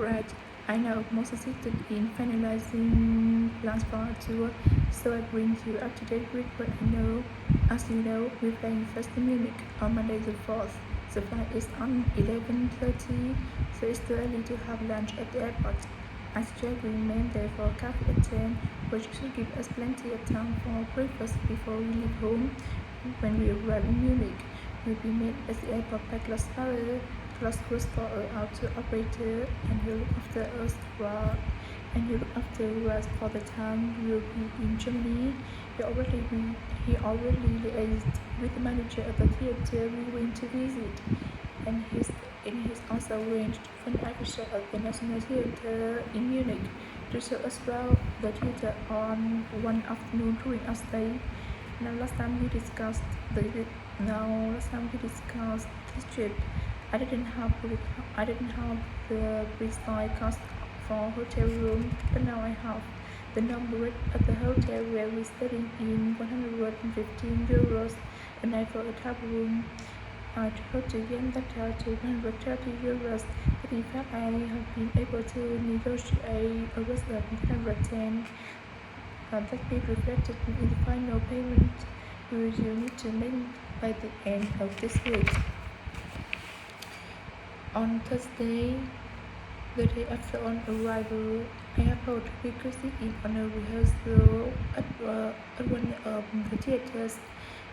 Right. I know most assisted in finalizing plans for our tour, so I bring you up to date with what I know. As you know, we're flying first to Munich on Monday the 4th. The flight is on 11:30, so it's too early to have lunch at the airport. I suggest we remain there for coffee at 10, which should give us plenty of time for breakfast before we leave home. When we arrive in Munich, we'll be met at the airport by Klaus for our tour operator, and he'll look after us for the time we'll be in Germany. He already liaised with the manager of the theater we're going to visit, and he's also arranged for an officer of the National Theater in Munich to show us around the theater on one afternoon during our stay. Last time we discussed this trip, I didn't have the precise cost for hotel room, but now I have. The number at the hotel where we're staying in 115 euros a night for a double room. I tried to get that down to 130 euros, but in fact I have been able to negotiate a rest of 110. That be reflected in the final payment we will need to make by the end of this week. On Thursday, the day after on arrival, I have hoped we could sit in on a rehearsal at one of the theaters,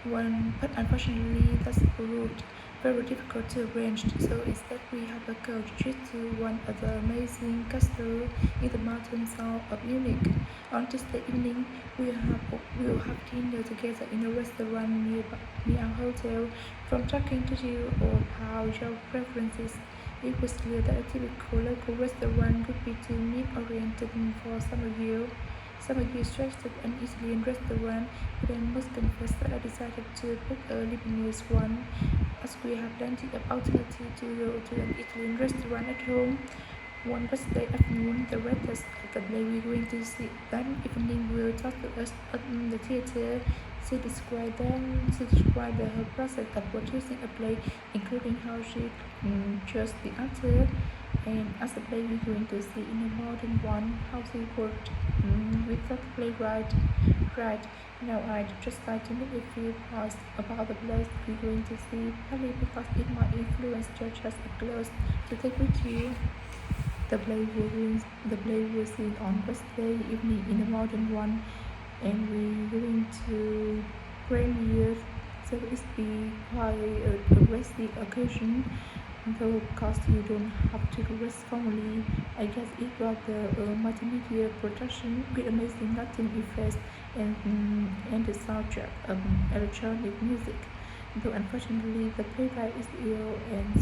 but unfortunately that's proved very difficult to arrange, so instead we have a coach trip to one of the amazing castles in the mountains south of Munich. On Tuesday evening, we'll have dinner together in a restaurant near our hotel. From talking to you about your preferences, it was clear that a typical local restaurant would be too meat-oriented for some of you stressed and Italian restaurant, but I must confess that I decided to book a Lebanese one, as we have plenty of alternative to go to an Italian restaurant at home. One Wednesday afternoon, the writers of the play we're going to see that evening will talk to us at the theater. She described her process of producing a play, including how she chose the actor, and as the play we're going to see in a modern one, how she worked with the playwright. Right now, I'd just like to make a few points about the plays we're going to see, partly because it might influence your choice of clothes to take with you. The play was seen on Wednesday evening in a modern one, and we're going to premiere, so it's be quite a dressy occasion. Though of course you don't have to dress formally, I guess it was a multimedia production with amazing Latin effects and the soundtrack of electronic music. Though unfortunately the playwright is ill and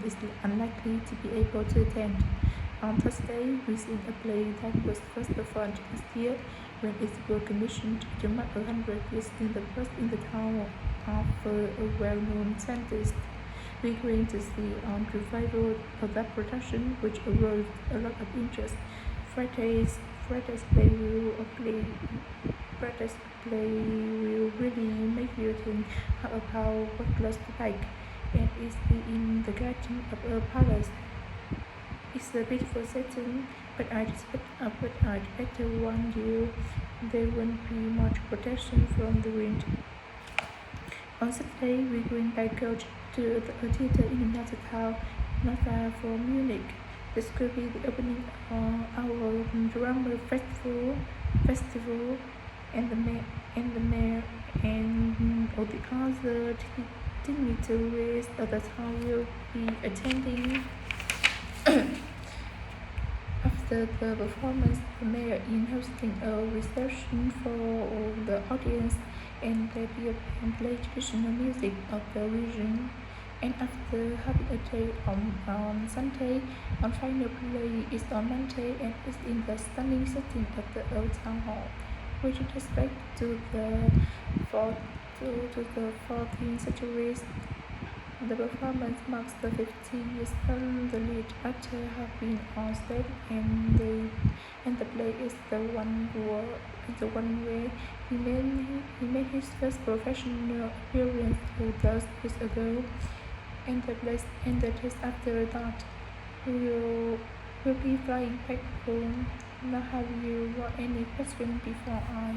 is unlikely to be able to attend. On Thursday, we seen a play that was first performed last year when it was commissioned to mark 100 years in the town of a well-known scientist. We're going to see on revival of that production, which aroused a lot of interest. Friday's play will really make you think about what clothes to like, and it's in the garden of a palace. It's a beautiful setting, but I'd better warn you, there won't be much protection from the wind. On Saturday, we're going by coach to a theater in another town, not far from Munich. This could be the opening of our drama festival, and the mayor and all the other dignitaries of the town will be attending. After the performance, the mayor is hosting a reception for all the audience, and there will be a band play traditional music of the region. And after having a day on Sunday, on final play is on Monday and is in the stunning setting of the old town hall, which is back to the 14th century. The performance marks the 50 years the lead actor have been on stage, and the play is the one where he made his first professional appearance 2 years ago, and the play ended just after that. will will be flying back home. Now, have you got any questions before I